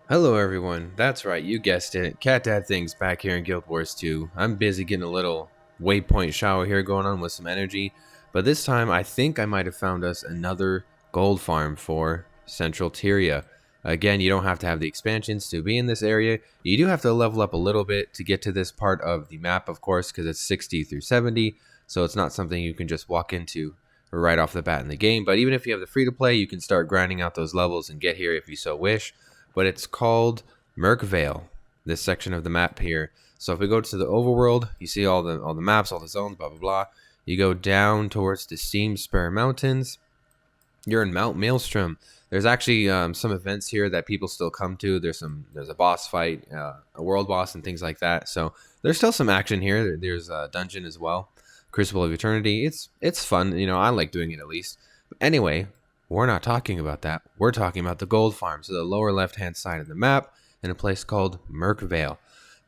Hello everyone, that's right, you guessed it, Cat Dad Things back here in Guild Wars 2. I'm busy getting a little waypoint shower here going on with some energy, but this time I think I might have found us another gold farm for Central Tyria. Again, you don't have to have the expansions to be in this area. You do have to level up a little bit to get to this part of the map, of course, because it's 60 through 70, so it's not something you can just walk into right off the bat in the game. But even if you have the free-to-play, you can start grinding out those levels and get here if you so wish. But it's called Merkvale, this section of the map here. So if we go to the overworld, you see all the maps, all the zones, blah blah blah. You go down towards the Steam Spur Mountains. You're in Mount Maelstrom. There's actually some events here that people still come to. There's a boss fight, a world boss, and things like that. So there's still some action here. There's a dungeon as well, Crucible of Eternity. It's fun, you know. I like doing it at least. Anyway, we're not talking about that. We're talking about the gold farm, so the lower left-hand side of the map, in a place called Merkvale.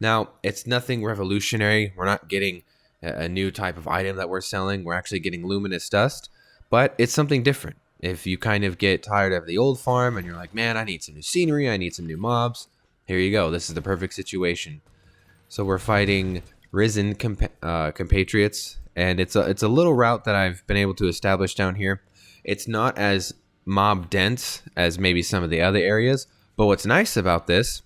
Now, it's nothing revolutionary. We're not getting a new type of item that we're selling. We're actually getting luminous dust, but it's something different. If you kind of get tired of the old farm and you're like, man, I need some new scenery, I need some new mobs, here you go. This is the perfect situation. So we're fighting risen compatriots, and it's a little route that I've been able to establish down here. It's not as mob dense as maybe some of the other areas, but what's nice about this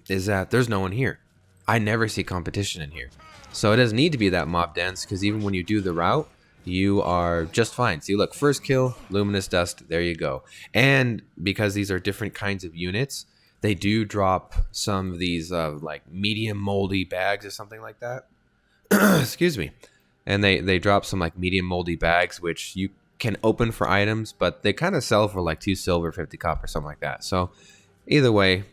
is that there's no one here. I never see competition in here. So it doesn't need to be that mob dense, because even when you do the route, you are just fine. See, look, first kill, luminous dust, there you go. And because these are different kinds of units, they do drop some of these like medium moldy bags or something like that. Excuse me. And they drop some like medium moldy bags, which you can open for items, but they kind of sell for like 2 silver, 50 copper, something like that. So either way,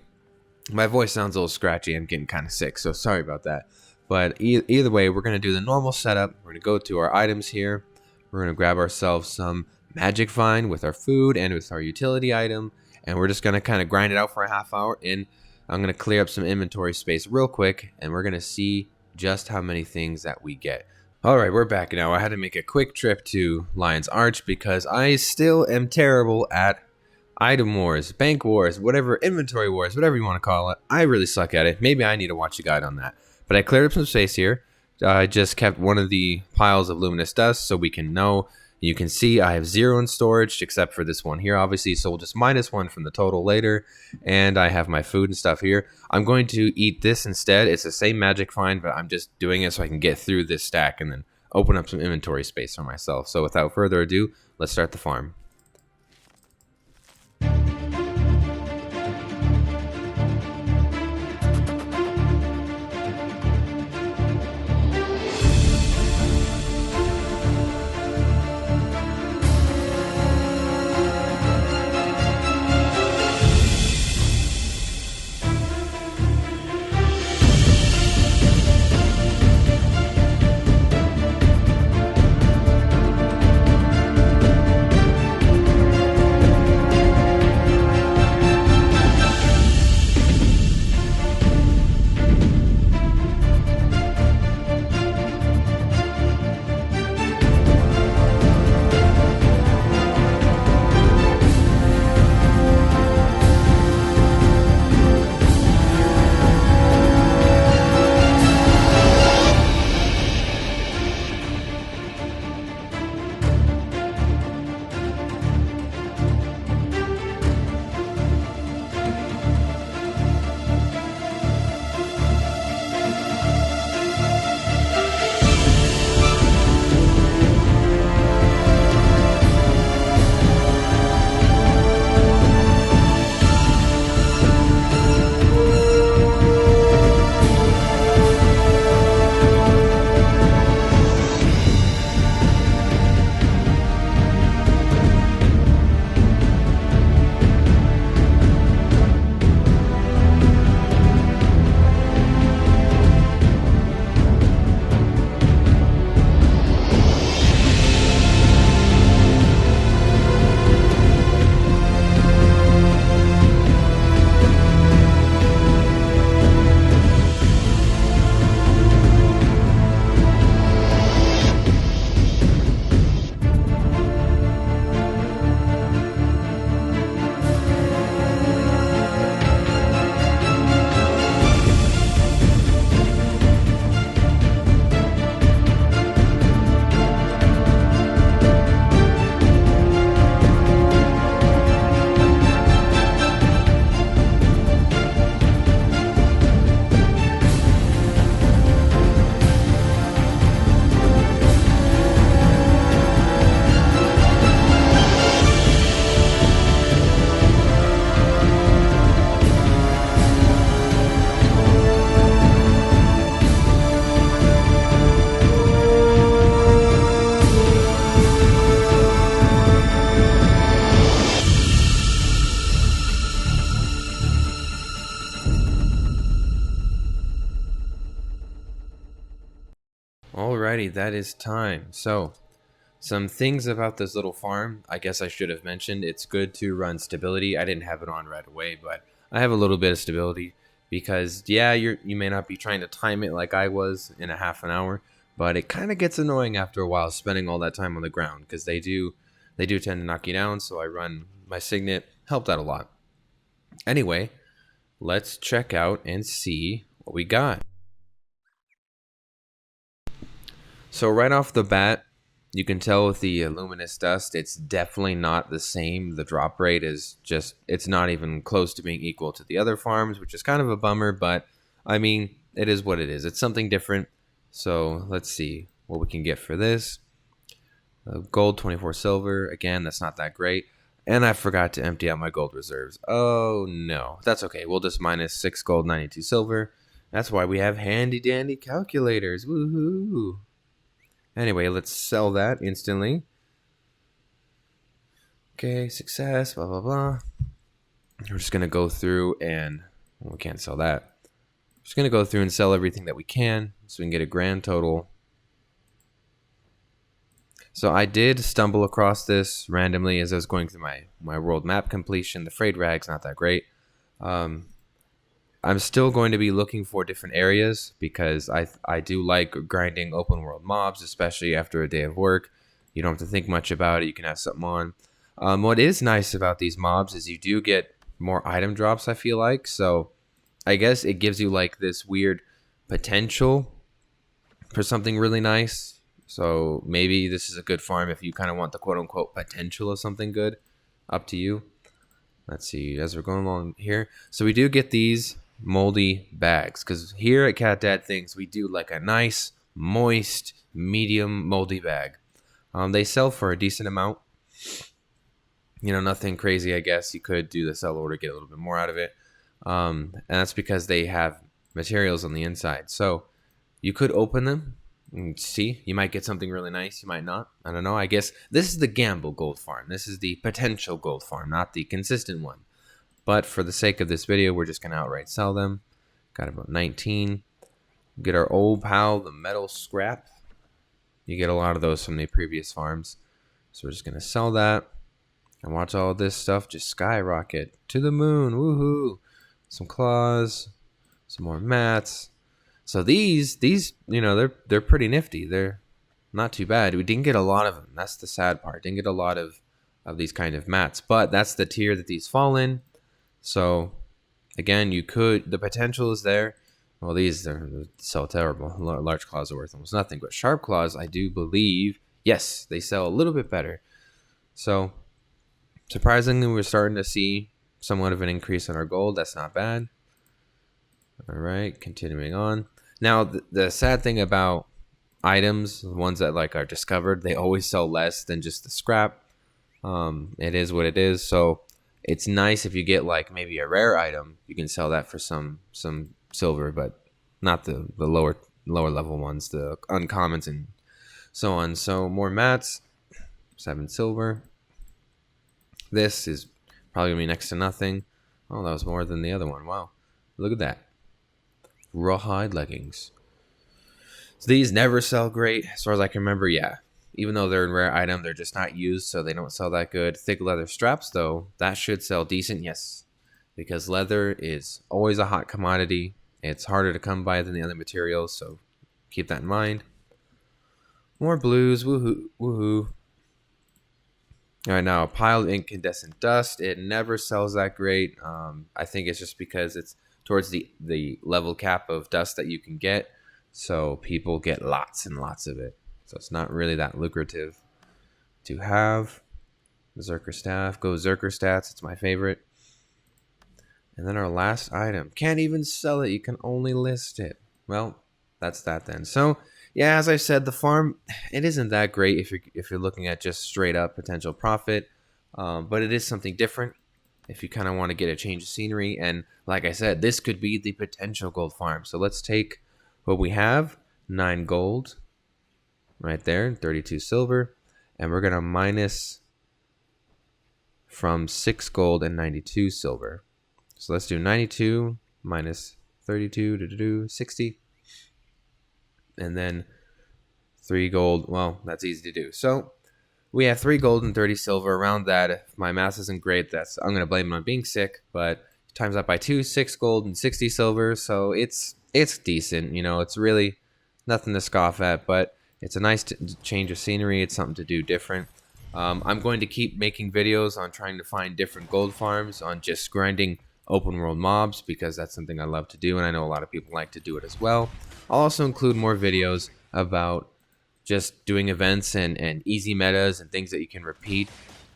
my voice sounds a little scratchy. I'm getting kind of sick, so sorry about that. But either way, we're going to do the normal setup. We're going to go to our items here. We're going to grab ourselves some magic vine with our food and with our utility item, and we're just going to kind of grind it out for a half hour. And I'm going to clear up some inventory space real quick, and we're going to see just how many things that we get. Alright, we're back now. I had to make a quick trip to Lion's Arch because I still am terrible at item wars, bank wars, whatever, inventory wars, whatever you want to call it. I really suck at it. Maybe I need to watch a guide on that. But I cleared up some space here. I just kept one of the piles of luminous dust so we can know. You can see I have 0 in storage except for this one here, obviously, so we'll just -1 from the total later. And I have my food and stuff here. I'm going to eat this instead. It's the same magic find, but I'm just doing it so I can get through this stack and then open up some inventory space for myself. So without further ado, let's start the farm. Alrighty, that is time. So, some things about this little farm. I guess I should have mentioned it's good to run stability. I didn't have it on right away, but I have a little bit of stability because yeah, you may not be trying to time it like I was in a half an hour, but it kind of gets annoying after a while spending all that time on the ground because they do tend to knock you down. So I run my signet, helped out a lot. Anyway, let's check out and see what we got. So right off the bat, you can tell with the luminous dust, it's definitely not the same. The drop rate is just, it's not even close to being equal to the other farms, which is kind of a bummer, but I mean, it is what it is. It's something different. So let's see what we can get for this. Gold, 24 silver. Again, that's not that great. And I forgot to empty out my gold reserves. Oh no, that's okay. We'll just minus 6 gold, 92 silver. That's why we have handy dandy calculators. Woohoo! Anyway, let's sell that instantly. Okay, success, blah, blah, blah. We're just going to go through and, well, we can't sell that. We're just going to go through and sell everything that we can so we can get a grand total. So I did stumble across this randomly as I was going through my world map completion. The frayed rag's not that great. I'm still going to be looking for different areas because I do like grinding open world mobs, especially after a day of work. You don't have to think much about it. You can have something on. What is nice about these mobs is you do get more item drops, I feel like. So I guess it gives you like this weird potential for something really nice. So maybe this is a good farm if you kind of want the quote unquote potential of something good. Up to you. Let's see, as we're going along here. So we do get these moldy bags because here at Cat Dad Things we do like a nice moist medium moldy bag. They sell for a decent amount, you know, nothing crazy. I guess you could do the sell order, get a little bit more out of it, and that's because they have materials on the inside, so you could open them and see. You might get something really nice, you might not. I don't know. I guess this is the gamble gold farm. This is the potential gold farm, not the consistent one. But for the sake of this video, we're just going to outright sell them. Got about 19. Get our old pal, the metal scrap. You get a lot of those from the previous farms. So we're just going to sell that. And watch all this stuff just skyrocket to the moon. Woohoo. Some claws. Some more mats. So these, you know, they're pretty nifty. They're not too bad. We didn't get a lot of them. That's the sad part. Didn't get a lot of these kind of mats. But that's the tier that these fall in. So, again, you could, the potential is there. Well, these are so terrible. Large claws are worth almost nothing. But sharp claws, I do believe, yes, they sell a little bit better. So, surprisingly, we're starting to see somewhat of an increase in our gold. That's not bad. All right, continuing on. Now, the sad thing about items, the ones that like are discovered, they always sell less than just the scrap. It is what it is. So, it's nice if you get like maybe a rare item, you can sell that for some silver, but not the lower level ones, the uncommons and so on. So more mats, 7 silver. This is probably gonna be next to nothing. Oh, that was more than the other one. Wow, look at that. Rawhide leggings. So these never sell great as far as I can remember. Yeah. Even though they're a rare item, they're just not used, so they don't sell that good. Thick leather straps, though, that should sell decent, yes. Because leather is always a hot commodity. It's harder to come by than the other materials, so keep that in mind. More blues, woohoo, woohoo. All right, now, a pile of incandescent dust. It never sells that great. I think it's just because it's towards the level cap of dust that you can get, so people get lots and lots of it. So it's not really that lucrative to have. Berserker staff. Go Berserker stats. It's my favorite. And then our last item. Can't even sell it. You can only list it. Well, that's that then. So, yeah, as I said, the farm, it isn't that great if you're looking at just straight up potential profit. But it is something different if you kind of want to get a change of scenery. And like I said, this could be the potential gold farm. So let's take what we have. 9 gold. Right there, 32 silver, and we're gonna minus from 6 gold and 92 silver. So let's do 92 minus 32 to do 60, and then 3 gold. Well, that's easy to do. So we have 3 gold and 30 silver. Around that, if my math isn't great, I'm going to blame it on being sick, but times that by 2, 6 gold and 60 silver. So it's decent. You know, it's really nothing to scoff at, but it's a nice change of scenery. It's something to do different. I'm going to keep making videos on trying to find different gold farms, on just grinding open world mobs, because that's something I love to do, and I know a lot of people like to do it as well. I'll also include more videos about just doing events and easy metas and things that you can repeat,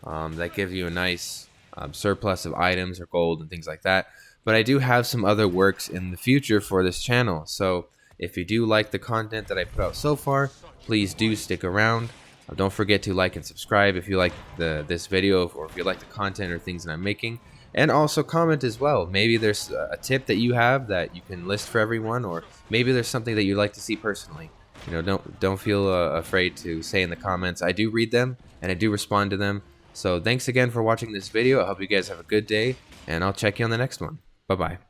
that give you a nice surplus of items or gold and things like that. But I do have some other works in the future for this channel, so if you do like the content that I put out so far, please do stick around. Don't forget to like and subscribe if you like this video, or if you like the content or things that I'm making. And also comment as well. Maybe there's a tip that you have that you can list for everyone, or maybe there's something that you'd like to see personally. You know, don't feel afraid to say in the comments. I do read them and I do respond to them. So thanks again for watching this video. I hope you guys have a good day, and I'll check you on the next one. Bye bye.